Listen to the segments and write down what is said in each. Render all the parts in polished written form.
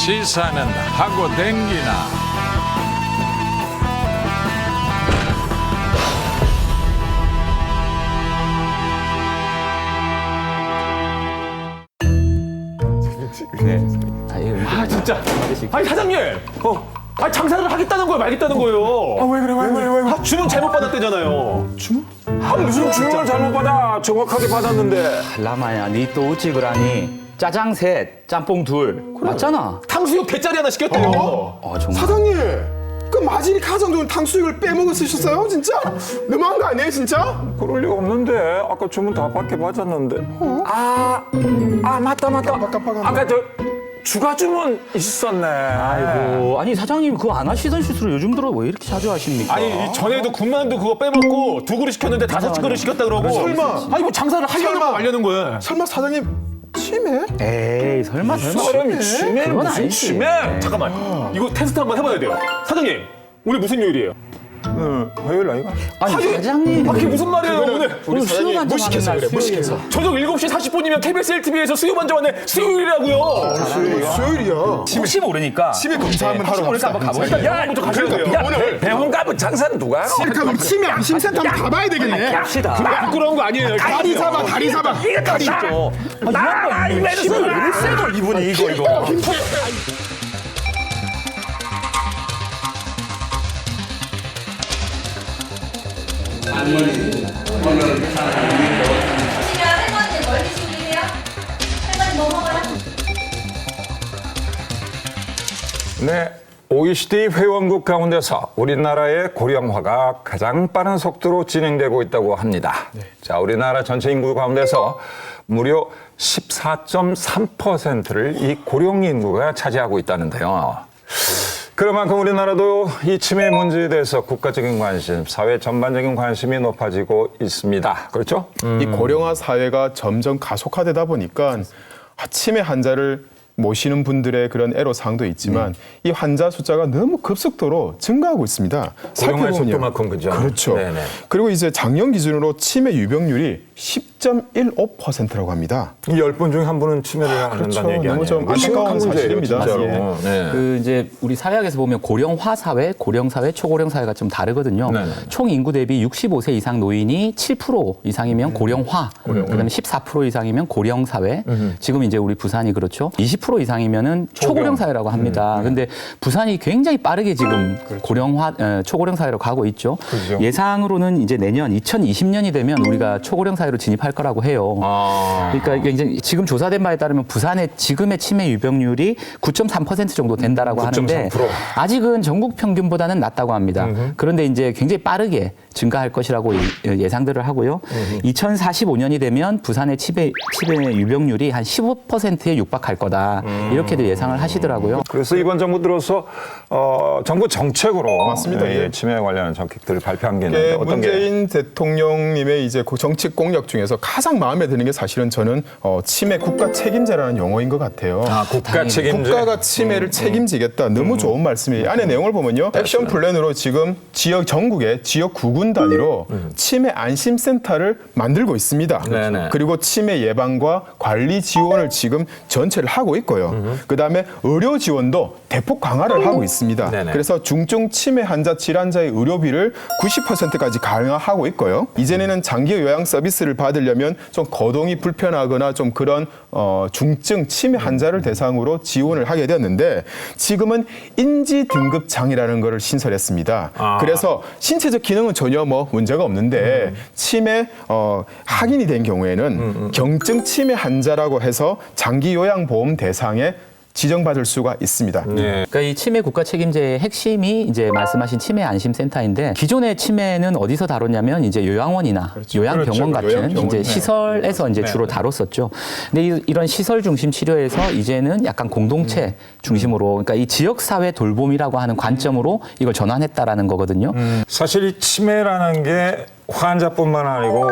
시사는 하고 댕기나. 아 진짜. 아니 사장님. 아니 장사를 하겠다는 거예요, 말겠다는 거예요. 아, 왜 그래? 주문 잘못 받았대잖아요. 주문? 무슨 주문을 잘못 받아? 정확하게 받았는데. 라마야, 니 또 어찌 그러니? 짜장 셋, 짬뽕 둘. 맞잖아. 탕수육 대짜리 하나 시켰대요. 정말. 사장님, 그 마진이 가장 좋은 탕수육을 빼먹어 쓰셨어요? 진짜? 너무한 거 아니에요, 진짜? 그럴 리가 없는데 아까 주문 다 받게 받았는데. 맞다. 깜빡하네. 아까 저 추가 주문 있었네. 아이고, 아니 사장님 그거 안 하시던 실수를 요즘 들어 왜 이렇게 자주 하십니까? 아니 전에도 군만두 그거 빼먹고 2그릇 시켰는데 5그릇 시켰다 그러고. 설마. 아니 뭐 장사를 하려고 설마. 말려는 거예요. 설마 사장님 치매? 에이, 설마. 사람이 치매 그건 무슨 아니지. 치매? 잠깐만. 이거 테스트 한번 해봐야 돼요. 사장님 오늘 무슨 요일이에요? 화요일 아이가? 아니 사장님. 그게 무슨 말이에요 오늘? 오늘 수요 반점 무식했어, 그래, 무식했어. 저녁 7시 40분이면 KBS 1TV에서 수요 반점 왔네. 수요일이라고요. 수요일이야. 혹시 모르니까. 치매 검사 한번 하러 혹시 모르니까 갑시다. 한번 가보자. 야, 먼저 가셔야 돼요. 오늘 병원 가면 장사는 누가? 그럼 치매 안심센터 한번 가봐야 되겠네. 갑시다. 부끄러운 거 아니에요. 다리 잡아. 다리 있죠. 이분이 이거. 할머니 멀리 숨기세요? 할머니 뭐 먹어요? 네. OECD 회원국 가운데서 우리나라의 고령화가 가장 빠른 속도로 진행되고 있다고 합니다. 자, 우리나라 전체 인구 가운데서 무려 14.3%를 이 고령 인구가 차지하고 있다는데요. 그만큼 우리나라도 이 치매 문제에 대해서 국가적인 관심, 사회 전반적인 관심이 높아지고 있습니다. 그렇죠? 이 고령화 사회가 점점 가속화되다 보니까 치매 환자를 모시는 분들의 그런 애로사항도 있지만 이 환자 숫자가 너무 급속도로 증가하고 있습니다. 고령화의 속도만큼, 그죠? 그렇죠. 네네. 그리고 이제 작년 기준으로 치매 유병률이 10.15%라고 합니다. 이 10분 중에 한 분은 치매를 앓는다는 그렇죠. 얘기 아니에요? 너무 좀 안타까운 심각한 문제예요, 사실입니다. 진짜로. 예. 네. 그 이제 우리 사회학에서 보면 고령화 사회, 고령 사회, 초고령 사회가 좀 다르거든요. 네네. 총 인구 대비 65세 이상 노인이 7% 이상이면 고령화, 그다음에 14% 이상이면 고령 사회. 지금 이제 우리 부산이 그렇죠. 20% 이상이면은 초고령 사회라고 합니다. 근데 부산이 굉장히 빠르게 지금 고령화, 초고령 사회로 가고 있죠. 그렇죠. 예상으로는 이제 내년 2020년이 되면 우리가 초고령 사회로 진입할 거라고 해요. 그러니까 이게 이제 지금 조사된 바에 따르면 부산의 지금의 치매 유병률이 9.3% 정도 된다라고 하는데 9.3%. 아직은 전국 평균보다는 낮다고 합니다. 그런데 이제 굉장히 빠르게 증가할 것이라고 예상들을 하고요. 2045년이 되면 부산의 치매 유병률이 한 15%에 육박할 거다. 이렇게도 예상을 하시더라고요. 그래서 이번 정부 들어서 정부 정책으로 맞습니다. 예. 치매 관련한 정책들을 발표한 게 있는데 어떤 게? 문재인 대통령님의 이제 그 정책 공약 중에서 가장 마음에 드는 게 사실은 저는 치매 국가 책임제라는 용어인 것 같아요. 국가 책임제. 국가가 치매를 책임지겠다. 너무 좋은 말씀이에요. 안에 내용을 보면요. 액션 플랜으로 지금 전국의 지역 구군 단위로 치매 안심센터를 만들고 있습니다. 네네. 그리고 치매 예방과 관리 지원을 지금 전체를 하고 있고요. 그다음에 의료 지원도 대폭 강화를 하고 있습니다. 네네. 그래서 중증 치매 환자 질환자의 의료비를 90%까지 강화하고 있고요. 이전에는 장기 요양 서비스를 받으려면 좀 거동이 불편하거나 좀 그런 중증 치매 환자를 대상으로 지원을 하게 되었는데 지금은 인지 등급 장이라는 것을 신설했습니다. 그래서 신체적 기능은 전혀 뭐 문제가 없는데 치매 확인이 된 경우에는 경증 치매 환자라고 해서 장기 요양 보험 대상에 지정받을 수가 있습니다. 네. 그러니까 이 치매 국가 책임제의 핵심이 이제 말씀하신 치매 안심센터인데 기존의 치매는 어디서 다뤘냐면 이제 요양원이나 요양병원 그렇죠. 같은 요양병원. 이제 시설에서 이제 주로 다뤘었죠. 근데 이런 시설 중심 치료에서 이제는 약간 공동체 중심으로 그러니까 이 지역 사회 돌봄이라고 하는 관점으로 이걸 전환했다라는 거거든요. 사실 이 치매라는 게 환자뿐만 아니고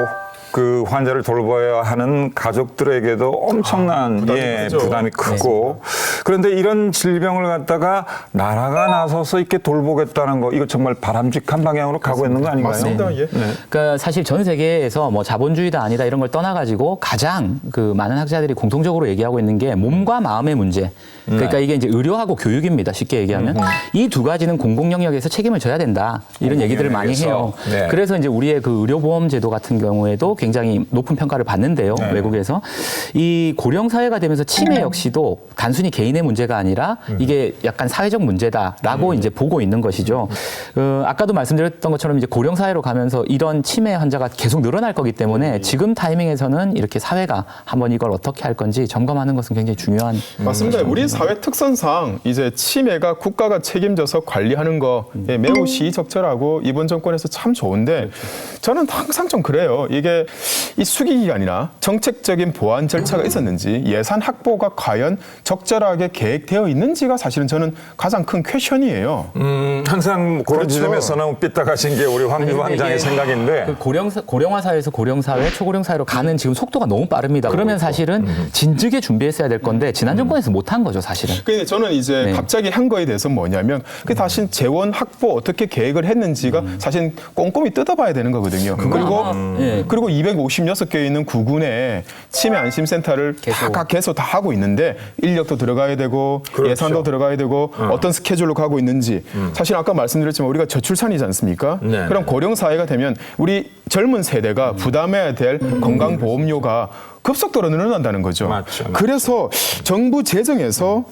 그 환자를 돌봐야 하는 가족들에게도 엄청난 부담이 크고 그런데 이런 질병을 갖다가 나라가 나서서 이렇게 돌보겠다는 거 이거 정말 바람직한 방향으로 가고 있는 거 아닌가요? 맞습니다. 예. 그러니까 사실 전 세계에서 뭐 자본주의다 아니다 이런 걸 떠나가지고 가장 그 많은 학자들이 공통적으로 얘기하고 있는 게 몸과 마음의 문제. 그러니까 이게 이제 의료하고 교육입니다. 쉽게 얘기하면 이 두 가지는 공공 영역에서 책임을 져야 된다. 이런 얘기들을 많이 해요. 네. 그래서 이제 우리의 그 의료보험 제도 같은 경우에도 굉장히 높은 평가를 받는데요. 외국에서 이 고령 사회가 되면서 치매 역시도 단순히 개인의 문제가 아니라 이게 약간 사회적 문제다라고 이제 보고 있는 것이죠. 아까도 말씀드렸던 것처럼 이제 고령 사회로 가면서 이런 치매 환자가 계속 늘어날 거기 때문에 지금 타이밍에서는 이렇게 사회가 한번 이걸 어떻게 할 건지 점검하는 것은 굉장히 중요한. 맞습니다. 우리 사회 특성상 이제 치매가 국가가 책임져서 관리하는 거 매우 시의적절하고 이번 정권에서 참 좋은데 저는 항상 좀 그래요. 이게 이 수기 기간이나 정책적인 보완 절차가 있었는지 예산 확보가 과연 적절하게 계획되어 있는지가 사실은 저는 가장 큰 퀘션이에요. 항상 그런 지점에서는 삐딱하신 게 우리 황미부 왕장의 생각인데 그 고령화 사회에서 고령 사회, 초고령 사회로 가는 지금 속도가 너무 빠릅니다. 그러면 사실은 진즉에 준비했어야 될 건데 지난 정권에서 못한 거죠, 사실은. 근데 저는 이제 네. 갑자기 한 거에 대해서 뭐냐면 그 다시 재원 확보 어떻게 계획을 했는지가 사실 꼼꼼히 뜯어봐야 되는 거거든요. 그리고 256개 있는 구군에 치매 안심센터를 각 개소 다 하고 있는데 인력도 들어가야 되고 예산도 들어가야 되고 어떤 스케줄로 가고 있는지 사실 아까 말씀드렸지만 우리가 저출산이지 않습니까? 네. 그럼 고령 사회가 되면 우리 젊은 세대가 부담해야 될 건강보험료가 급속도로 늘어난다는 거죠. 맞죠. 그래서 정부 재정에서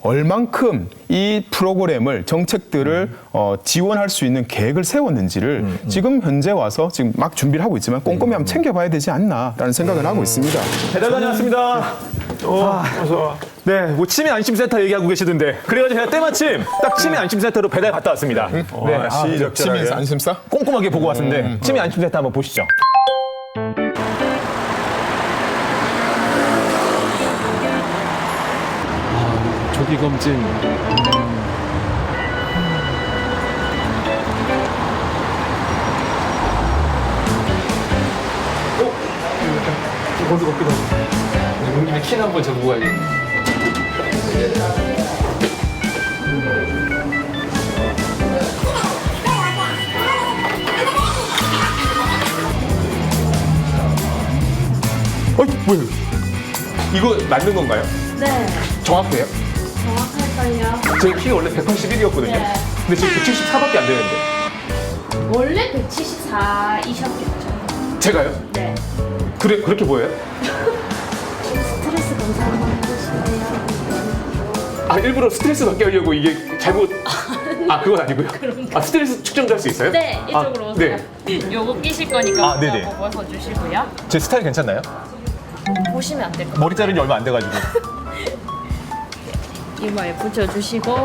얼만큼 이 프로그램을 정책들을 지원할 수 있는 계획을 세웠는지를 지금 현재 와서 지금 막 준비를 하고 있지만 꼼꼼히 한번 챙겨봐야 되지 않나라는 생각은 하고 있습니다. 배달 다녀왔습니다. 네, 뭐 치매 안심센터 얘기하고 계시던데 그래가지고 제가 때마침 딱 치매 안심센터로 배달 갔다 왔습니다. 네, 치매 시적절하게. 안심사? 꼼꼼하게 보고 왔는데 치매 안심센터 한번 보시죠. 조기 검진. 거기서 걷기도 하고. 용님의 키는 한번 재보고 가야겠네. 뭐야? 이거 맞는 건가요? 네. 정확해요? 정확할걸요? 제 키가 원래 181이었거든요. 네. 근데 지금 174밖에 안 되는데. 원래 174이셨겠죠? 제가요? 네. 그렇게 보여요? 스트레스 검사 한번 해보실래요? 아, 일부러 스트레스 받게 하려고 이게 잘못. 아, 그건 아니고요. 아, 스트레스 측정도 할 수 있어요? 네, 이쪽으로 오세요. 네. 요거 끼실 거니까 아, 네네. 먼저 먹어서 주시고요. 제 스타일 괜찮나요? 보시면 안 될 것 같아요. 머리 자른 지 얼마 안 돼가지고. 이마에 붙여주시고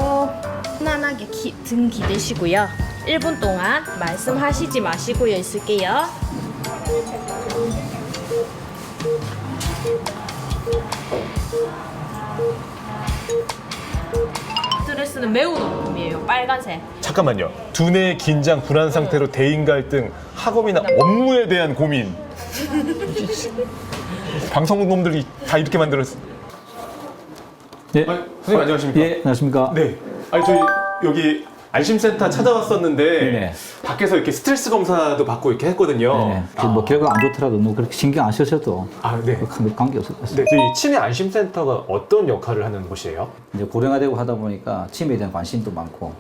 편안하게 등 기대시고요. 1분 동안 말씀하시지 마시고요. 있을게요. 스트레스는 매우 높음이에요. 빨간색. 잠깐만요. 두뇌 긴장, 불안 상태로 대인 갈등, 학업이나 업무에 대한 고민. 방송국 놈들이 다 이렇게 만들었어. 네. 선생님 안녕하십니까? 예, 안녕하십니까? 네. 아니 저희 여기 안심센터 찾아왔었는데 네네. 밖에서 이렇게 스트레스 검사도 받고 이렇게 했거든요. 네. 뭐 결과가 안 좋더라도 뭐 그렇게 신경 안 쓰셔도 아, 네. 큰 관계 없을 것 같습니다. 네, 저희 치매 안심센터가 어떤 역할을 하는 곳이에요? 이제 고령화되고 하다 보니까 치매에 대한 관심도 많고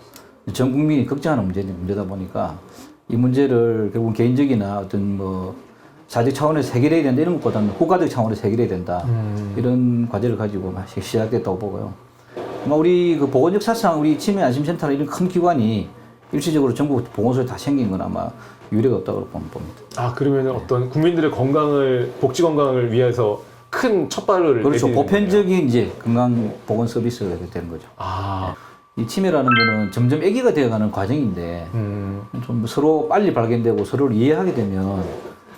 전 국민이 걱정하는 문제다 보니까 이 문제를 결국 개인적이나 어떤 뭐 사회적 차원에서 해결해야 된다 이런 것보다는 국가적 차원에서 해결해야 된다 이런 과제를 가지고 시작됐다고 보고요. 아마 우리 그 보건 역사상 우리 치매 안심센터나 이런 큰 기관이 일시적으로 전국 보건소에 다 생긴 건 아마 유례가 없다고 봅니다. 아, 그러면 어떤 국민들의 건강을, 복지 건강을 위해서 큰 첫발을 그렇죠. 내디디는 보편적인 이제 건강 보건 서비스가 되는 거죠. 아, 이 치매라는 거는 점점 애기가 되어가는 과정인데 좀 서로 빨리 발견되고 서로를 이해하게 되면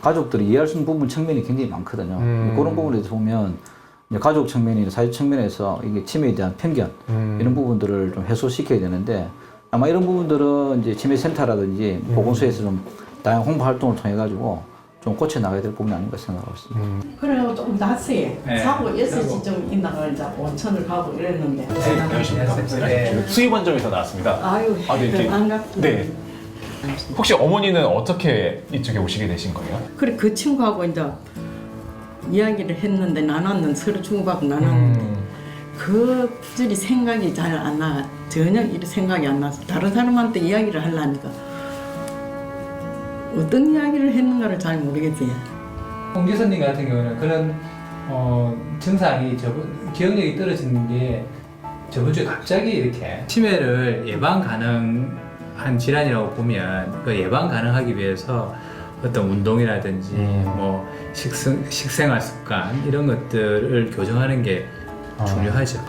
가족들이 이해할 수 있는 부분 측면이 굉장히 많거든요. 그런 부분에 대해서 보면 이제 가족 측면이나 사회 측면에서 이게 치매에 대한 편견 이런 부분들을 좀 해소시켜야 되는데 아마 이런 부분들은 이제 치매 센터라든지 보건소에서 좀 다양한 홍보 활동을 통해 가지고 좀 고쳐 나가야 될 부분이 아닌가 생각하고 있습니다. 그래요, 좀 낯서요. 사고 6시쯤 있다가 이제 온천을 가고 이랬는데. 수입 원정에서 나왔습니다. 아유, 네, 이렇게. 반갑습니다. 네. 혹시 어머니는 어떻게 이쪽에 오시게 되신 거예요? 그래, 그 친구하고 이제 이야기를 했는데 나눴는 서로 주고받고 나눴는데 그 부절이 생각이 잘 안 나. 전혀 이 생각이 안 나서 다른 사람한테 이야기를 하려니까 어떤 이야기를 했는가를 잘 모르겠어요. 홍지선님 같은 경우는 그런 증상이 기억력이 떨어지는 게 저번 주에 갑자기 이렇게 치매를 예방 가능한 질환이라고 보면 그 예방 가능하기 위해서 어떤 운동이라든지 뭐 식생활 습관 이런 것들을 교정하는 게 중요하죠.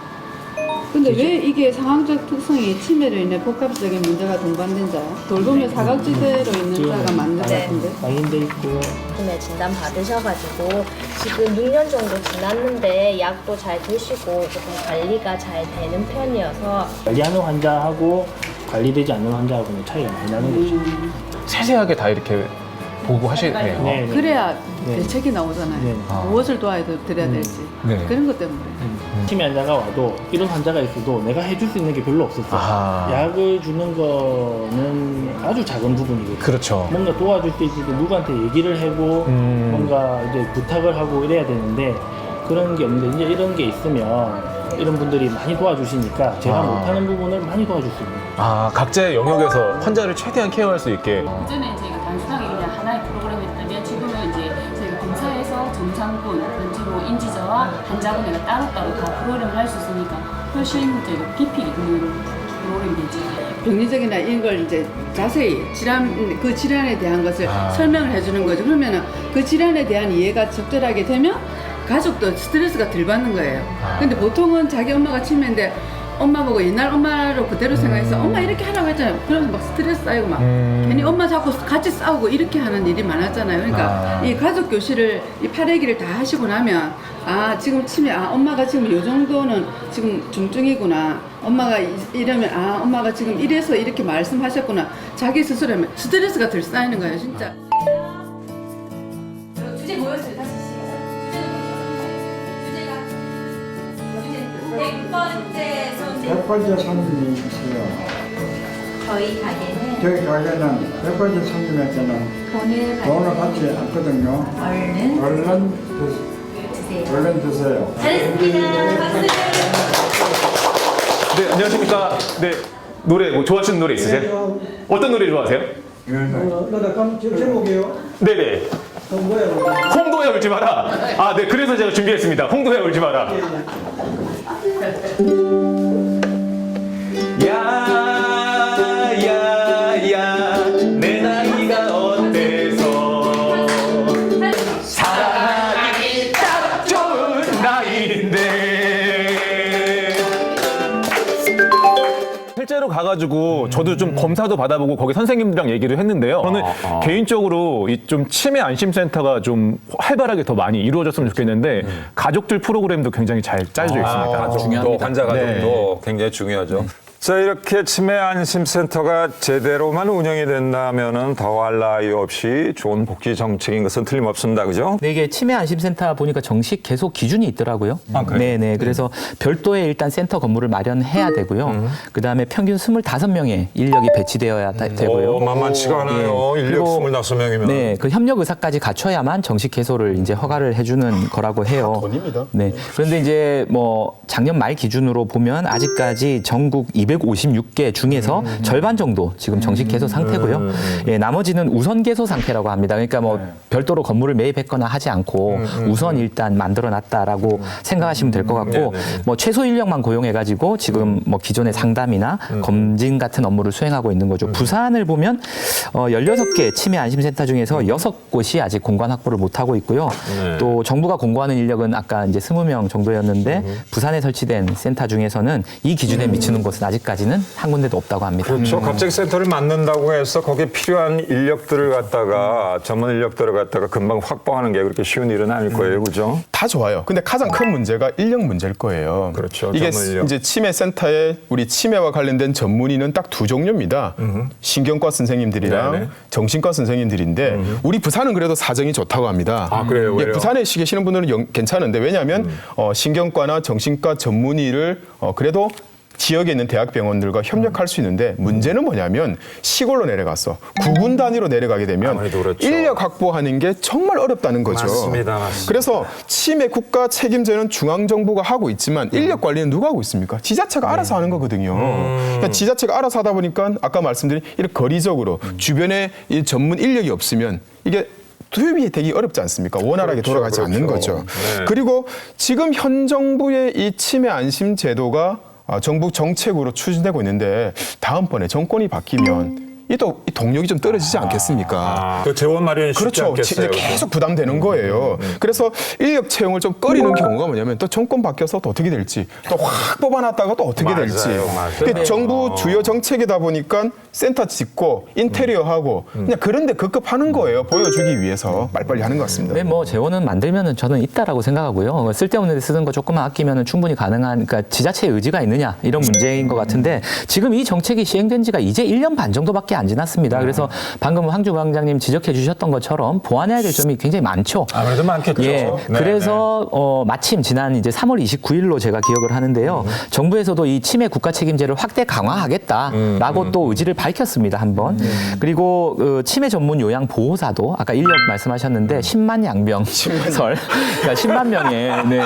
근데 왜 이게 상황적 특성이 치매로 인해 복합적인 문제가 동반된자요? 돌보면 사각지대로 있는 자가 많은 것 같은데? 방인돼 있고 치매 진단 받으셔가지고 지금 6년 정도 지났는데 약도 잘 드시고 조금 관리가 잘 되는 편이어서 관리하는 환자하고 관리되지 않는 환자하고는 차이가 많이 나는 거죠. 세세하게 다 이렇게 보고 하시네요. 네. 그래야 대책이 나오잖아요. 네. 무엇을 도와드려야 될지. 네. 그런 것 때문에. 치매 환자가 와도 이런 환자가 있어도 내가 해줄 수 있는 게 별로 없었어요. 아하. 약을 주는 거는 아주 작은 부분이거든요. 그렇죠. 뭔가 도와줄 수 있을 때 누구한테 얘기를 하고 뭔가 이제 부탁을 하고 이래야 되는데 그런 게 없는데 이제 이런 게 있으면 이런 분들이 많이 도와주시니까 제가 못하는 부분을 많이 도와줄 수 있는 거예요. 각자의 영역에서 환자를 최대한 케어할 수 있게. 그전에 저희가 단순하게 그냥 하나의 프로그램이었다면 지금은 이제 저희가 봉사에서 정상군, 그리고 인지자와 환자분을 따로따로 다 프로그램을 할 수 있으니까 훨씬 저희가 깊이 있는 프로그램이 되죠. 병리적이나 이런 걸 이제 자세히 그 질환에 대한 것을 설명을 해주는 거죠. 그러면은 그 질환에 대한 이해가 적절하게 되면 가족도 스트레스가 덜 받는 거예요. 근데 보통은 자기 엄마가 치매인데 엄마 보고 옛날 엄마로 그대로 생각해서 엄마 이렇게 하라고 했잖아요. 그러면서 막 스트레스 쌓이고 막 괜히 엄마 자꾸 같이 싸우고 이렇게 하는 일이 많았잖아요. 그러니까 이 가족 교실을 이 8회기를 다 하시고 나면 지금 치매 엄마가 지금 요 정도는 지금 중증이구나. 엄마가 이러면 엄마가 지금 이래서 이렇게 말씀하셨구나. 자기 스스로 하면 스트레스가 덜 쌓이는 거예요, 진짜. 주제 뭐였어요? 다시 주제가 100번째 손님이 있어요. 저희 가게는 저희 가게는 100번째 손님한테는 돈을 받지 않거든요. 얼른 드세요. 잘했습니다. 박수. 네, 안녕하십니까. 네, 노래 좋아하시는 노래 있으세요? 어떤 노래 좋아하세요? 제목이요? 네네. 홍도야 울지 마라. 네, 그래서 제가 준비했습니다. 홍도야 울지 마라. 야야야 내 나이가 어때서 사랑하기 딱 좋은 나이인데. 실제로 가가지고 저도 좀 검사도 받아보고 거기 선생님들이랑 얘기를 했는데요. 저는 개인적으로 이 좀 치매 안심센터가 좀 활발하게 더 많이 이루어졌으면 좋겠는데 가족들 프로그램도 굉장히 잘 짜여져 있습니다. 중요합니다. 환자 가족도 굉장히 중요하죠. 자, 이렇게 치매 안심센터가 제대로만 운영이 된다면은 더할 나위 없이 좋은 복지 정책인 것은 틀림없습니다. 그죠? 네, 이게 치매 안심센터 보니까 정식 개소 기준이 있더라고요. 그래요? 네네. 그래서 별도의 일단 센터 건물을 마련해야 되고요. 그 다음에 평균 25명의 인력이 배치되어야 되고요. 만만치가 않아요. 인력 그리고 25명이면. 네, 그 협력 의사까지 갖춰야만 정식 개소를 이제 허가를 해주는 거라고 해요. 돈입니다. 네. 그런데 이제 뭐 작년 말 기준으로 보면 아직까지 전국 256개 중에서 절반 정도 지금 정식 개소 상태고요. 예, 나머지는 우선 개소 상태라고 합니다. 그러니까 뭐 별도로 건물을 매입했거나 하지 않고 우선 일단 만들어 놨다라고 생각하시면 될 것 같고 뭐 최소 인력만 고용해가지고 지금 뭐 기존의 상담이나 검진 같은 업무를 수행하고 있는 거죠. 부산을 보면 16개 치매 안심센터 중에서 6곳이 아직 공간 확보를 못하고 있고요. 또 정부가 공고하는 인력은 아까 이제 20명 정도였는데 부산에 설치된 센터 중에서는 이 기준에 미치는 곳은 아직 아직까지는 한 군데도 없다고 합니다. 그렇죠. 갑작센터를 만든다고 해서 거기에 필요한 인력들을 갖다가 전문 인력들을 갖다가 금방 확보하는 게 그렇게 쉬운 일은 아닐 거예요, 그죠? 다 좋아요. 근데 가장 큰 문제가 인력 문제일 거예요. 그렇죠. 이게 전문 인력. 이제 치매센터에 우리 치매와 관련된 전문의는 딱 두 종류입니다. 신경과 선생님들이랑 네네. 정신과 선생님들인데 우리 부산은 그래도 사정이 좋다고 합니다. 아, 그래요? 예, 왜요? 부산에 계시는 분들은 괜찮은데 왜냐하면 신경과나 정신과 전문의를 그래도 지역에 있는 대학병원들과 협력할 수 있는데 문제는 뭐냐면 시골로 내려가서 구군 단위로 내려가게 되면 아무래도 그렇죠. 인력 확보하는 게 정말 어렵다는 거죠. 맞습니다. 그래서 치매 국가 책임제는 중앙정부가 하고 있지만 인력 관리는 누가 하고 있습니까? 지자체가 알아서 하는 거거든요. 그러니까 지자체가 알아서 하다 보니까 아까 말씀드린 이렇게 거리적으로 주변에 이 전문 인력이 없으면 이게 투입이 되기 어렵지 않습니까? 원활하게 그렇죠, 돌아가지 않는 그렇죠. 거죠. 네. 그리고 지금 현 정부의 이 치매 안심 제도가 정부 정책으로 추진되고 있는데 다음번에 정권이 바뀌면 이 동력이 좀 떨어지지 않겠습니까? 그 재원 마련이 쉽지 그렇죠. 않겠어요. 계속 부담되는 거예요. 그래서 인력 채용을 좀 꺼리는 경우가 뭐냐면 또 정권 바뀌어서 또 어떻게 될지 또 확 뽑아놨다가 또 어떻게 맞아요, 될지. 맞아요. 근데 정부 주요 정책이다 보니까 센터 짓고 인테리어 하고 그냥 그런데 급급하는 거예요. 보여주기 위해서 빨리빨리 하는 것 같습니다. 네, 뭐 재원은 만들면은 저는 있다라고 생각하고요. 쓸데없는 데 쓰는 거 조금만 아끼면은 충분히 가능한, 그러니까 지자체의 의지가 있느냐 이런 문제인 것 같은데 지금 이 정책이 시행된 지가 이제 1년 반 정도밖에 안 지났습니다. 그래서 방금 황주 부장님 지적해 주셨던 것처럼 보완해야 될 점이 굉장히 많죠. 아무래도 많겠죠. 예, 네, 그래서 마침 지난 이제 3월 29일로 제가 기억을 하는데요. 정부에서도 이 치매 국가 책임제를 확대 강화하겠다라고 또 의지를 밝혔습니다. 한번. 그리고 치매 전문 요양 보호사도 아까 인력 말씀하셨는데 10만 양병설, 그러니까 10만 명의 네.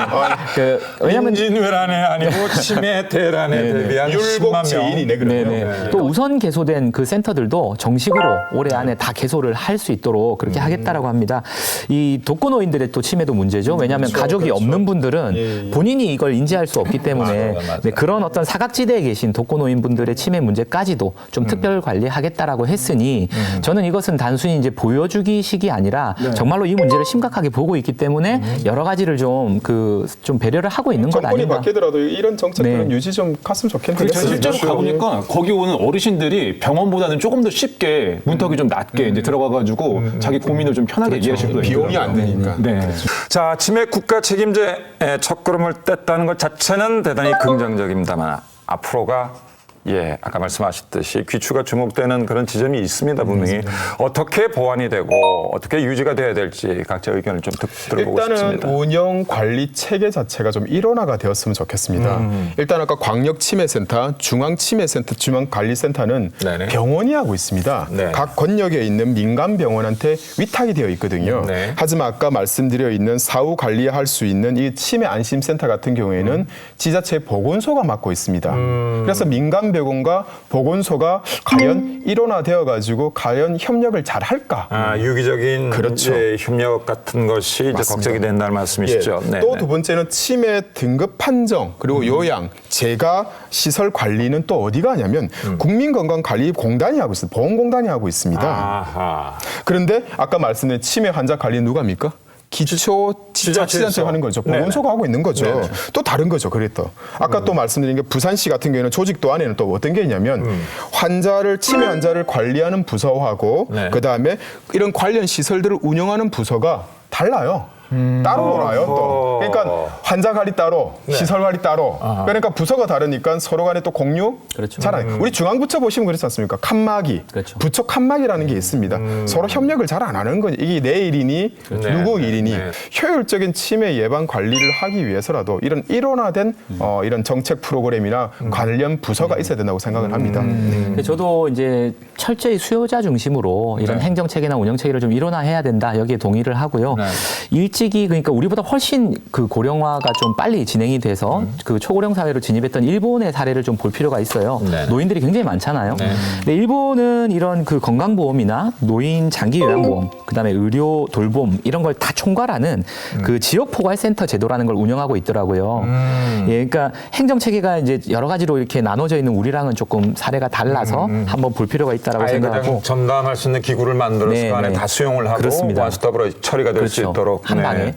왜냐면 인진왜란에 아니고 치매 대란에 대비한 율곡 10만 명. 제인이네 그러면. 네네. 또 우선 개소된 그 센터들도 정식으로 올해 안에 다 개소를 할 수 있도록 그렇게 하겠다라고 합니다. 이 독거노인들의 또 치매도 문제죠. 왜냐하면 가족이 없는 분들은 본인이 이걸 인지할 수 없기 때문에 맞아요. 네, 그런 어떤 사각지대에 계신 독거노인 분들의 치매 문제까지도 좀 특별 관리하겠다라고 했으니 저는 이것은 단순히 이제 보여주기식이 아니라 정말로 이 문제를 심각하게 보고 있기 때문에 여러 가지를 좀 배려를 하고 있는 것 정권이 아닌가. 바뀌더라도 이런 정책들은 네. 유지 좀 갔으면 좋겠는데. 그리고 실제로 가보니까 거기 오는 어르신들이 병원보다는 조금 더 쉽게 문턱이 좀 낮게 이제 들어가가지고 자기 고민을 좀 편하게 이해하실 수가 있더라고요. 비용이 안 되니까. 네. 자, 치매 국가 책임제 첫걸음을 뗐다는 것 자체는 대단히 긍정적입니다만 앞으로가 아까 말씀하셨듯이 귀추가 주목되는 그런 지점이 있습니다, 분명히. 어떻게 보완이 되고 어떻게 유지가 돼야 될지 각자 의견을 좀 들어보고 일단은 싶습니다. 운영 관리 체계 자체가 좀 일원화가 되었으면 좋겠습니다. 일단 아까 광역치매센터, 중앙치매센터, 중앙관리센터는 네네. 병원이 하고 있습니다. 네. 각 권역에 있는 민간병원한테 위탁이 되어 있거든요. 네. 하지만 아까 말씀드려 있는 사후 관리할 수 있는 이 치매 안심센터 같은 경우에는 지자체 보건소가 맡고 있습니다. 그래서 민간병원과 보건소가 과연 일원화되어 가지고 과연 협력을 잘 할까? 유기적인 그렇죠. 이제 협력 같은 것이 이제 맞습니다. 걱정이 된다는 말씀이시죠. 네, 또 네. 두 번째는 치매 등급 판정 그리고 요양, 재가 시설 관리는 또 어디가 하냐면 국민건강관리공단이 하고 있습니다. 보건공단이 하고 있습니다. 아하. 그런데 아까 말씀드린 치매 환자 관리 누가 합니까? 기초지자체한테 하는 거죠. 보건소가 하고 있는 거죠. 네네. 또 다른 거죠. 그랬더. 아까 또 말씀드린 게 부산시 같은 경우에는 조직도 안에는 또 어떤 게 있냐면 치매 환자를 관리하는 부서하고 네. 그다음에 이런 관련 시설들을 운영하는 부서가 달라요. 따로 놀아요 또. 그러니까 환자 관리 따로, 시설 관리 따로. 그러니까 부서가 다르니까 서로 간에 또 공유 그렇죠. 잘 안 해요. 우리 중앙부처 보시면 그렇지 않습니까? 칸막이, 그렇죠. 부처 칸막이라는 게 있습니다. 서로 협력을 잘 안 하는 거죠. 이게 내 일이니 누구 일이니. 효율적인 치매 예방 관리를 하기 위해서라도 이런 일원화된 이런 정책 프로그램이나 관련 부서가 있어야 된다고 생각을 합니다. 저도 이제 철저히 수요자 중심으로 이런 행정체계나 운영체계를 좀 일원화해야 된다. 여기에 동의를 하고요. 일찍이 그러니까 우리보다 훨씬 그 고령화가 좀 빨리 진행이 돼서 그 초고령 사회로 진입했던 일본의 사례를 좀 볼 필요가 있어요. 노인들이 굉장히 많잖아요. 근데 일본은 이런 그 건강보험이나 노인 장기 요양보험, 그다음에 의료 돌봄 이런 걸 다 총괄하는 그 지역 포괄센터 제도라는 걸 운영하고 있더라고요. 예, 그러니까 행정체계가 이제 여러 가지로 이렇게 나눠져 있는 우리랑은 조금 사례가 달라서 한번 볼 필요가 있다라고 생각하고. 그냥 전담할 수 있는 기구를 만들어서 그 안에 다 수용을 하고 그렇습니다. 원스톱으로 처리가 될 수 있도록 한 방에.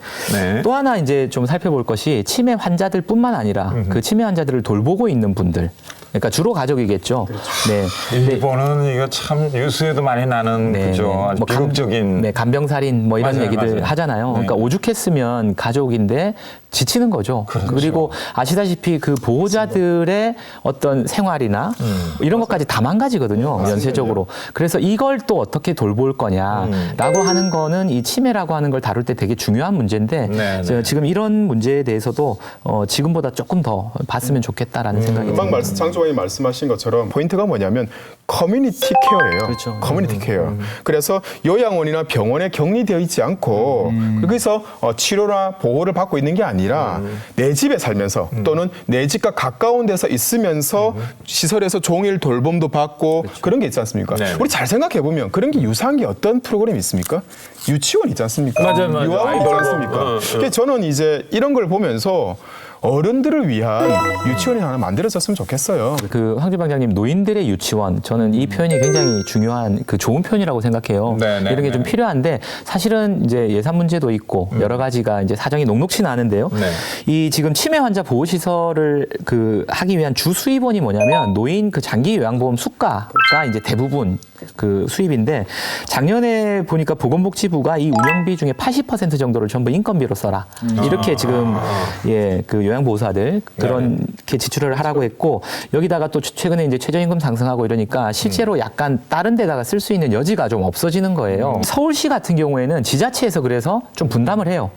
또 하나 이제 좀 살펴볼 것이 치매 환자들뿐만 아니라 그 치매 환자들을 돌보고 있는 분들. 그러니까 주로 가족이겠죠. 네. 일본은 이거 참 뉴스에도 많이 나는 그죠. 아주 비극적인 간병살인 뭐 이런 맞아요, 얘기들 맞아요. 하잖아요. 그러니까 오죽했으면 가족인데 지치는 거죠. 그렇죠. 그리고 아시다시피 그 보호자들의 어떤 생활이나 이런 것까지 다 망가지거든요. 연쇄적으로. 그래서 이걸 또 어떻게 돌볼 거냐라고 하는 거는 이 치매라고 하는 걸 다룰 때 되게 중요한 문제인데 지금 이런 문제에 대해서도 지금보다 조금 더 봤으면 좋겠다라는 생각이 듭니다. 금방 장조원이 말씀하신 것처럼 포인트가 뭐냐면 커뮤니티 케어예요. 그렇죠. 커뮤니티 케어. 그래서 요양원이나 병원에 격리되어 있지 않고 거기서 치료나 보호를 받고 있는 게 아니라 내 집에 살면서 또는 내 집과 가까운 데서 있으면서 시설에서 종일 돌봄도 받고 그런 게 있지 않습니까? 우리 잘 생각해 보면 그런 게 유사한 게 어떤 프로그램이 있습니까? 유치원 있지 않습니까? 맞아요. 유아원 있지 않습니까? 그래서 저는 이제 이런 걸 보면서 어른들을 위한 유치원이 하나 만들어졌으면 좋겠어요. 그 황주방장님 노인들의 유치원 저는 이 표현이 굉장히 중요한 그 좋은 표현이라고 생각해요. 이런 게 좀 필요한데 사실은 이제 예산 문제도 있고 여러 가지가 이제 사정이 녹록치 않은데요. 이 지금 치매 환자 보호 시설을 그 하기 위한 주 수입원이 뭐냐면 노인 그 장기 요양보험 수가가 이제 대부분 그 수입인데 작년에 보니까 보건복지부가 이 운영비 중에 80% 정도를 전부 인건비로 써라 이렇게 지금 그 요양보호사들 그렇게 지출을 하라고 했고 여기다가 또 최근에 이제 최저임금 상승하고 이러니까 실제로 약간 다른 데다가 쓸 수 있는 여지가 좀 없어지는 거예요. 서울시 같은 경우에는 지자체에서 그래서 좀 분담을 해요.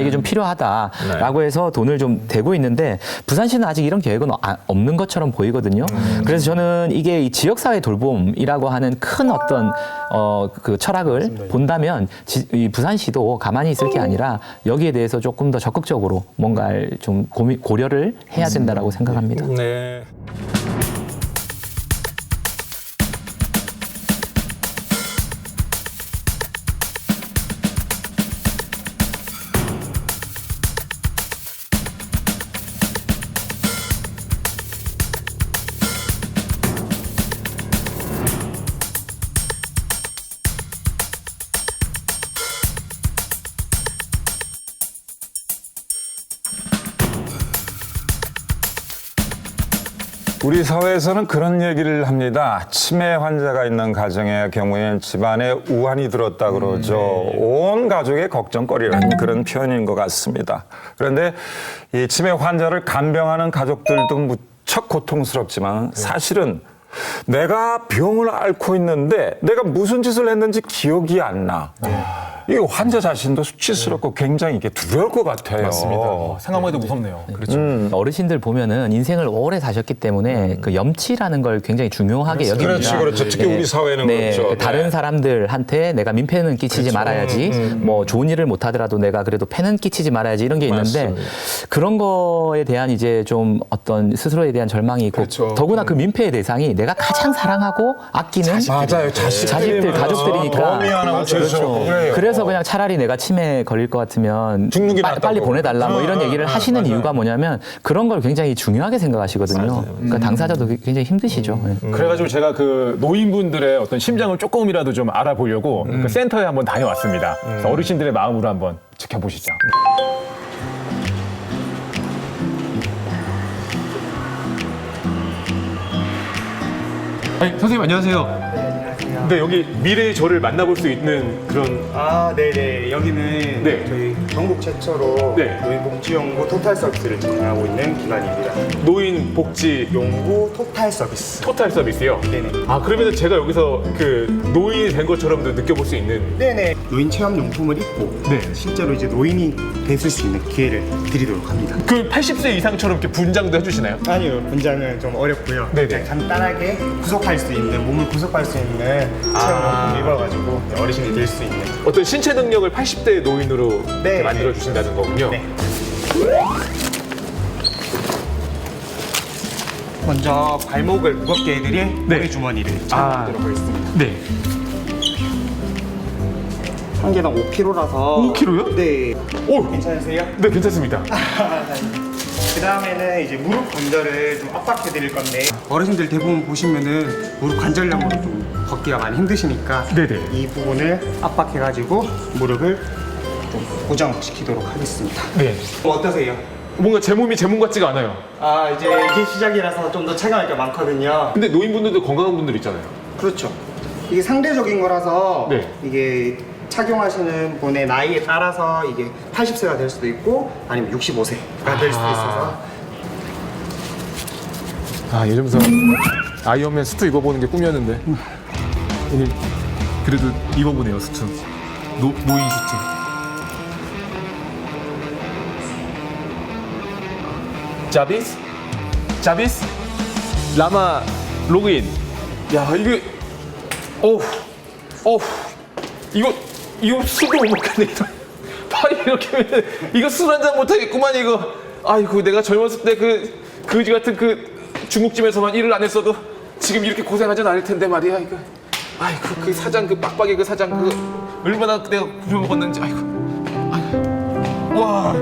이게 좀 필요하다라고 해서 돈을 좀 대고 있는데 부산시는 아직 이런 계획은 없는 것처럼 보이거든요. 그래서 저는 이게 이 지역사회 돌봄이라고 하는 큰 어떤 그 철학을 본다면 이 부산시도 가만히 있을 게 아니라 여기에 대해서 조금 더 적극적으로 뭔가를 좀 고려를 해야 된다라고 생각합니다. 네. 우리 사회에서는 그런 얘기를 합니다. 치매 환자가 있는 가정의 경우엔 집안에 우환이 들었다 그러죠. 온 가족의 걱정거리라는 그런 표현인 것 같습니다. 그런데 이 치매 환자를 간병하는 가족들도 무척 고통스럽지만 사실은 내가 병을 앓고 있는데 내가 무슨 짓을 했는지 기억이 안 나. 이 환자 자신도 수치스럽고 굉장히 이게 두려울 것 같아요. 맞습니다. 생각만 해도 무섭네요. 그렇죠. 어르신들 보면은 인생을 오래 사셨기 때문에 그 염치라는 걸 굉장히 중요하게 여깁니다. 그렇죠. 특히 우리 사회는 그렇죠. 다른 사람들한테 내가 민폐는 끼치지 말아야지. 뭐 좋은 일을 못 하더라도 내가 그래도 폐는 끼치지 말아야지 이런 게 있는데 그런 거에 대한 이제 좀 어떤 스스로에 대한 절망이 있고 더구나 그 민폐의 대상이 내가 가장 사랑하고 아끼는 자식들, 가족들이니까. 더 미안하고 죄송하고 그래요. 그래서 그냥 차라리 내가 치매에 걸릴 것 같으면 빨리 보내달라 뭐 이런 얘기를 하시는 이유가 뭐냐면 그런 걸 굉장히 중요하게 생각하시거든요. 그러니까 당사자도 굉장히 힘드시죠. 그래가지고 제가 그 노인분들의 어떤 심장을 조금이라도 좀 알아보려고 그 센터에 한번 다녀왔습니다. 그래서 어르신들의 마음으로 한번 지켜보시죠. 아니, 선생님 안녕하세요. 네, 여기 미래의 저를 만나볼 수 있는 그런. 네네. 여기는 저희 전국 최초로 노인복지연구 토탈 서비스를 진행하고 있는 기관입니다. 노인복지 연구 토탈 서비스. 토탈 서비스요? 네네. 그러면 제가 여기서 그 노인이 된 것처럼도 느껴볼 수 있는. 네네. 노인 체험 용품을 입고 실제로 이제 노인이 됐을 수 있는 기회를 드리도록 합니다. 그 80세 이상처럼 이렇게 분장도 해주시나요? 아니요, 분장은 좀 어렵고요. 네네. 간단하게 구속할 수 있는 몸을 구속할 수 있는 체험 용품 입어가지고 어르신이 될 수 있는 어떤 신체 능력을 80대 노인으로 이렇게 만들어 주신다는 거군요. 먼저 발목을 무겁게 해드릴 머리 주머니를 착용하도록 하겠습니다. 네. 한 개당 5kg라서 5kg요? 네. 오! 괜찮으세요? 네, 괜찮습니다. 그 다음에는 이제 무릎 관절을 좀 압박해 드릴 건데 어르신들 대부분 보시면은 무릎 관절염으로 좀 걷기가 많이 힘드시니까 이 부분을 압박해 가지고 무릎을 좀 고정시키도록 하겠습니다. 네. 어떠세요? 뭔가 제 몸이 제 몸 같지가 않아요. 아 이제 이게 시작이라서 좀 더 체감할 게 많거든요. 근데 노인분들도 건강한 분들 있잖아요. 그렇죠. 이게 상대적인 거라서 네. 이게 착용하시는 분의 나이에 따라서 이게 80세가 될 수도 있고 아니면 65세가 될 수도 있어서. 아, 예전부터 아이언맨 수트 입어보는 게 꿈이었는데 오늘 그래도 입어보네요, 수트. 노인 수트. 자비스? 자비스? 라마 로그인. 야, 이게 이거 술도 못 먹겠네. 팔이 이렇게 하면 이거 술 한잔 못 하겠구만 이거. 아이고, 내가 젊었을 때 그 거지 같은 그 중국집에서만 일을 안 했어도 지금 이렇게 고생하진 않을 텐데 말이야 이거. 아이고, 그 사장 그 빡빡이 그 사장 그 얼마나 내가 부려먹었는지. 아이고. 와.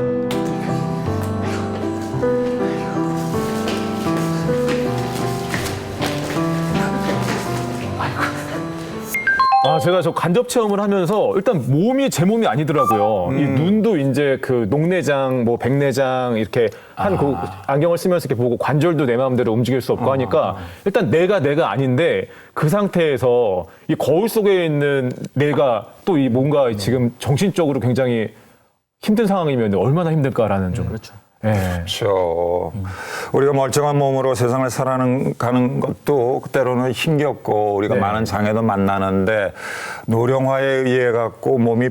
아, 제가 저 간접 체험을 하면서 일단 몸이 제 몸이 아니더라고요. 이 눈도 이제 그 녹내장, 뭐 백내장 이렇게 한 그 안경을 쓰면서 이렇게 보고 관절도 내 마음대로 움직일 수 없고 하니까 일단 내가 아닌데 그 상태에서 이 거울 속에 있는 내가 또 이 뭔가 지금 정신적으로 굉장히 힘든 상황이면 얼마나 힘들까라는 좀. 그렇죠. 예. 그렇죠. 우리가 멀쩡한 몸으로 세상을 살아가는 것도 때로는 힘겹고 우리가 많은 장애도 만나는데 노령화에 의해 갖고 몸이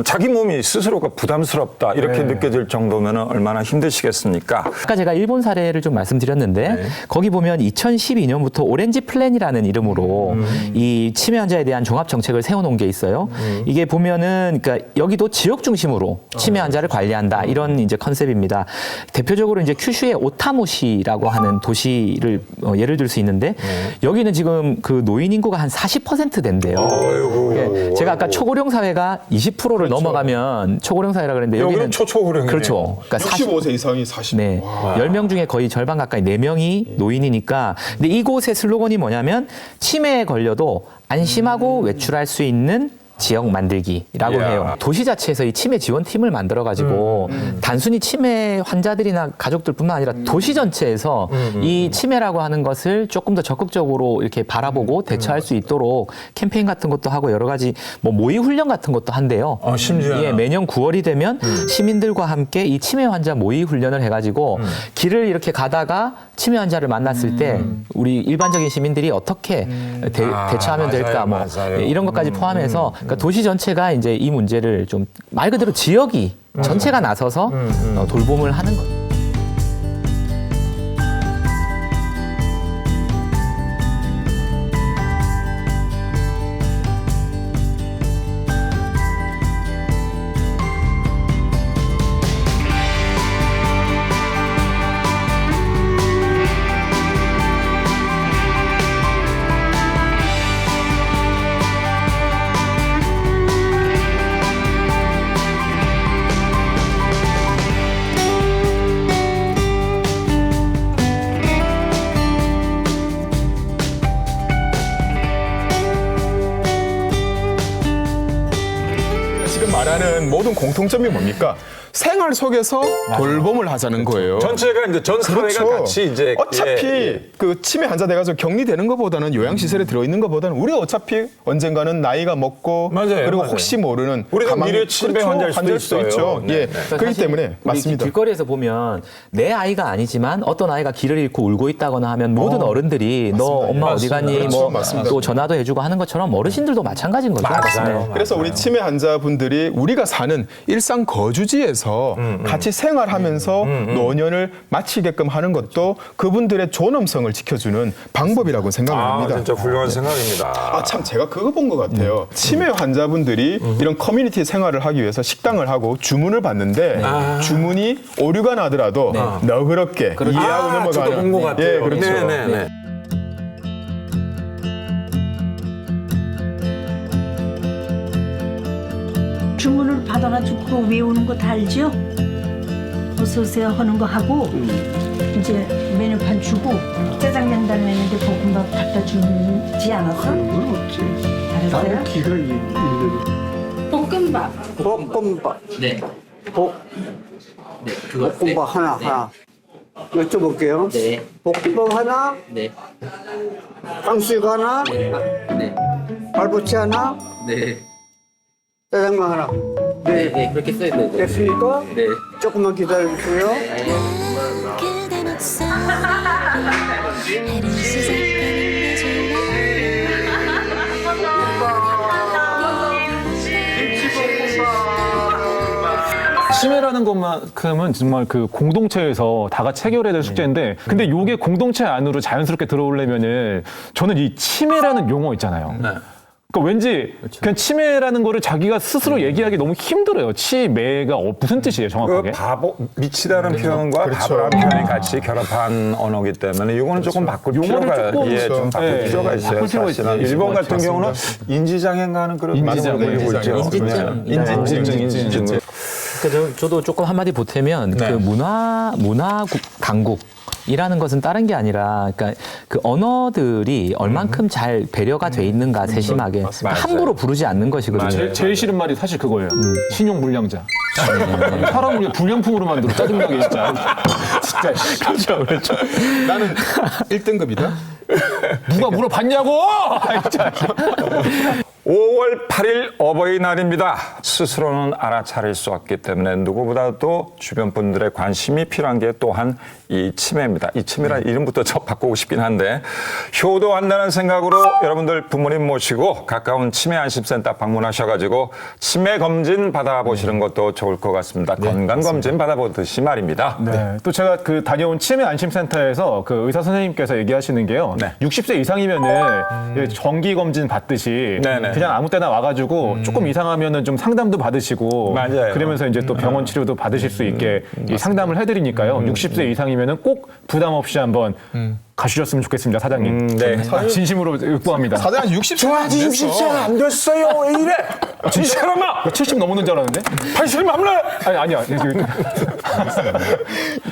자기 몸이 스스로가 부담스럽다 이렇게 느껴질 정도면 얼마나 힘드시겠습니까? 아까 제가 일본 사례를 좀 말씀드렸는데 거기 보면 2012년부터 오렌지 플랜이라는 이름으로 이 치매 환자에 대한 종합 정책을 세워놓은 게 있어요. 이게 보면은 그러니까 여기도 지역 중심으로 치매 환자를 관리한다 이런 이제 컨셉입니다. 대표적으로 이제 큐슈의 오타모시라고 하는 도시를 예를 들 수 있는데 여기는 지금 그 노인 인구가 한 40% 된대요. 제가 아까 초고령 사회가 20%를 넘어가면 초고령 사회라 그랬는데 여기는 초고령이네요. 그렇죠. 그러니까 65세 이상이 40. 네. 10명 중에 거의 절반 가까이 4명이 노인이니까. 근데 이곳의 슬로건이 뭐냐면 치매에 걸려도 안심하고 외출할 수 있는 지역 만들기라고 해요. 도시 자체에서 이 치매 지원팀을 만들어가지고 단순히 치매 환자들이나 가족들뿐만 아니라 도시 전체에서 이 치매라고 하는 것을 조금 더 적극적으로 이렇게 바라보고 대처할 수 있도록 캠페인 같은 것도 하고 여러 가지 뭐 모의 훈련 같은 것도 한대요. 심지어. 예, 매년 9월이 되면 시민들과 함께 이 치매 환자 모의 훈련을 해가지고 길을 이렇게 가다가 치매 환자를 만났을 때 우리 일반적인 시민들이 어떻게 대처하면 될까 뭐 이런 것까지 포함해서 그러니까 도시 전체가 이제 이 문제를 좀 말 그대로 지역이 전체가 나서서 돌봄을 하는 거죠. 지금 말하는 모든 공통점이 뭡니까? 생활 속에서 돌봄을 하자는 거예요. 전체가 이제 전 사회가 같이 이제 어차피 그 치매 환자 돼가지고 격리되는 것보다는 요양시설에 들어있는 것보다는 우리 어차피 언젠가는 나이가 먹고 그리고 혹시 모르는 우리가 미래 치매 환자일 수도 있죠. 예, 그렇기 때문에 맞습니다. 길거리에서 보면 내 아이가 아니지만 어떤 아이가 길을 잃고 울고 있다거나 하면 모든 어른들이 너 엄마 어디 갔니 뭐 또 전화도 해주고 하는 것처럼 어르신들도 마찬가지인 거죠. 맞아요. 그래서 우리 치매 환자분들이 우리가 사는 일상 거주지에서 같이 생활하면서 노년을 마치게끔 하는 것도 그분들의 존엄성을 지켜주는 방법이라고 생각합니다. 진짜 훌륭한 생각입니다. 참 제가 그거 본 것 같아요. 치매 환자분들이 이런 커뮤니티 생활을 하기 위해서 식당을 하고 주문을 받는데 주문이 오류가 나더라도 너그럽게 이해하고 넘어가는. 저도 본 것 같아요. 예, 그렇죠. 네네네. 주문을 받아가지고 그거 외우는 거 다 알죠? 어서 오세요 하는 거 하고 이제 메뉴판 주고 짜장면 달랬는데 볶음밥 갖다 주지 않았어? 그건 없지. 알았어요? 기가 있는데. 볶음밥. 볶음밥. 네. 볶음밥 하나 여쭤볼게요. 네. 볶음밥 하나, 네. 탕수육 하나, 네. 발부치 하나, 네. 짜장면 하나. 네. 네. 그렇게 써야 돼요. 됐습니까? 네. 조금만 기다려주세요. 치매라는 것만큼은 정말 그 공동체에서 다 같이 해결해야 될 숙제인데, 근데 요게 공동체 안으로 자연스럽게 들어오려면은 저는 이 치매라는 용어 있잖아요. 그러니까 왠지 그냥 치매라는 거를 자기가 스스로 얘기하기 너무 힘들어요. 치매가 무슨 뜻이에요, 정확하게? 그 바보, 미치다는 표현과 바보라는 표현이 같이 결합한 언어기 때문에 이거는 조금 바꿀 필요가, 좀 바꿀 필요가 있어요. 바꿀 필요가 사실은. 있어요. 일본 같은 경우는 인지장애인가 하는 그런 인지증. 인지증. 그러니까 저도 조금 한마디 보태면 그 문화 강국이라는 것은 다른 게 아니라, 그러니까 그 언어들이 얼만큼 잘 배려가 돼 있는가 세심하게 함부로 부르지 않는 것이거든요. 제일 싫은 말이 사실 그거예요. 신용 불량자. 사람을 불량품으로 만들어 짜증나게 진짜. 진짜 그렇죠. 나는 1등급이다. 누가 물어봤냐고! 5월 8일 어버이날입니다. 스스로는 알아차릴 수 없기 때문에 누구보다도 주변 분들의 관심이 필요한 게 또한 이 치매입니다. 이 치매란 이름부터 좀 바꾸고 싶긴 한데, 효도한다는 생각으로 여러분들 부모님 모시고 가까운 치매 안심센터 방문하셔가지고 치매 검진 받아보시는 것도 좋을 것 같습니다. 건강 검진 받아보듯이 말입니다. 네. 또 제가 그 다녀온 치매 안심센터에서 그 의사 선생님께서 얘기하시는 게요. 60세 이상이면은 정기 검진 받듯이 그냥 아무 때나 와가지고 조금 이상하면은 좀 상담도 받으시고, 맞아요. 그러면서 이제 또 병원 치료도 받으실 수 있게 이 상담을 해드리니까요. 60세 이상이면은 꼭 부담 없이 한번 가주셨으면 좋겠습니다, 사장님. 진심으로 요구합니다. 사장님 60세 저 아직 60세 안 됐어요. 왜 이래? 이 사람아! 70 넘었는 줄 알았는데? 80 맞네! 아니야.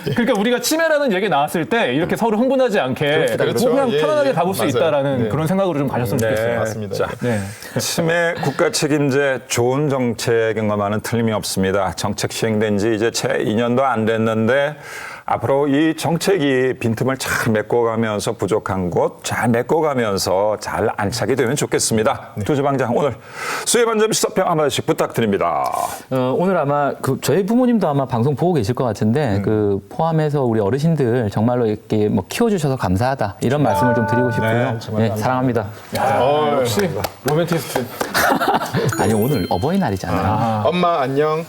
그러니까 우리가 치매라는 얘기 나왔을 때 이렇게 서로 흥분하지 않게 그렇죠. 그냥 편안하게 가볼 수 맞아요. 있다라는 그런 생각으로 좀 가셨으면 좋겠어요. 맞습니다. 자, 치매 국가 책임제 좋은 정책인 것만은 틀림이 없습니다. 정책 시행된 지 이제 채 2년도 안 됐는데, 앞으로 이 정책이 빈틈을 잘 메꿔가면서 부족한 곳 잘 메꿔가면서 잘 안착이 되면 좋겠습니다. 조지방장, 오늘 수혜반점 시사평 한마디씩 부탁드립니다. 오늘 아마 저희 부모님도 아마 방송 보고 계실 것 같은데, 그 포함해서 우리 어르신들 정말로 이렇게 뭐 키워주셔서 감사하다 이런 말씀을 좀 드리고 싶고요. 네, 사랑합니다. 역시 로맨티스트. 아니, 오늘 어버이날이잖아요. 엄마 안녕.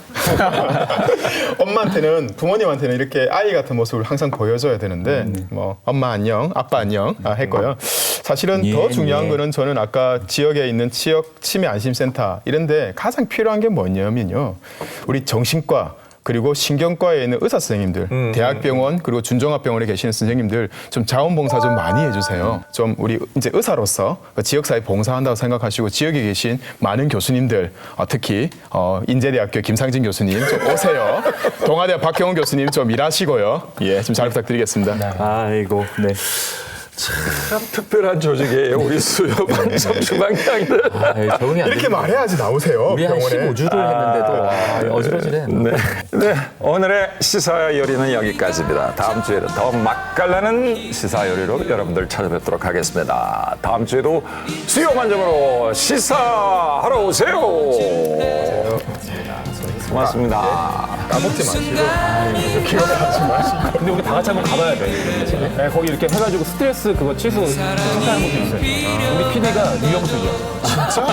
엄마한테는, 부모님한테는 이렇게 아이 같은 모습을 항상 보여줘야 되는데, 뭐 엄마 안녕, 아빠 안녕 했고요. 사실은 더 중요한 거는 저는 아까 지역에 있는 지역 치매 안심센터 이런데 가장 필요한 게 뭐냐면요, 우리 정신과 그리고 신경과에 있는 의사 선생님들, 대학병원 그리고 준종합병원에 계시는 선생님들 좀 자원봉사 좀 많이 해주세요. 좀 우리 이제 의사로서 지역사회 봉사한다고 생각하시고 지역에 계신 많은 교수님들, 특히 인제대학교 김상진 교수님 좀 오세요. 동아대학 박경훈 교수님 좀 일하시고요. 좀 잘 부탁드리겠습니다. 아이고, 네. 참 특별한 조직이에요, 우리 수요반점 주방장들. 적응이 안 이렇게 말해야지 나오세요. 우리 한 병원에. 15주를 했는데도 어지러지네. 네, 오늘의 시사요리는 여기까지입니다. 다음 주에는 더 맛깔나는 시사요리로 여러분들 찾아뵙도록 하겠습니다. 다음 주에도 수요반점으로 시사하러 오세요. 고맙습니다. 까먹지 마시고. 기억하지 마시고. 근데 우리 다 같이 한번 가봐야 돼. 네, 거기 이렇게 해가지고 스트레스 그거 취소 체크하는 곳이 있어요. 우리 PD가 유영석이야. 진짜?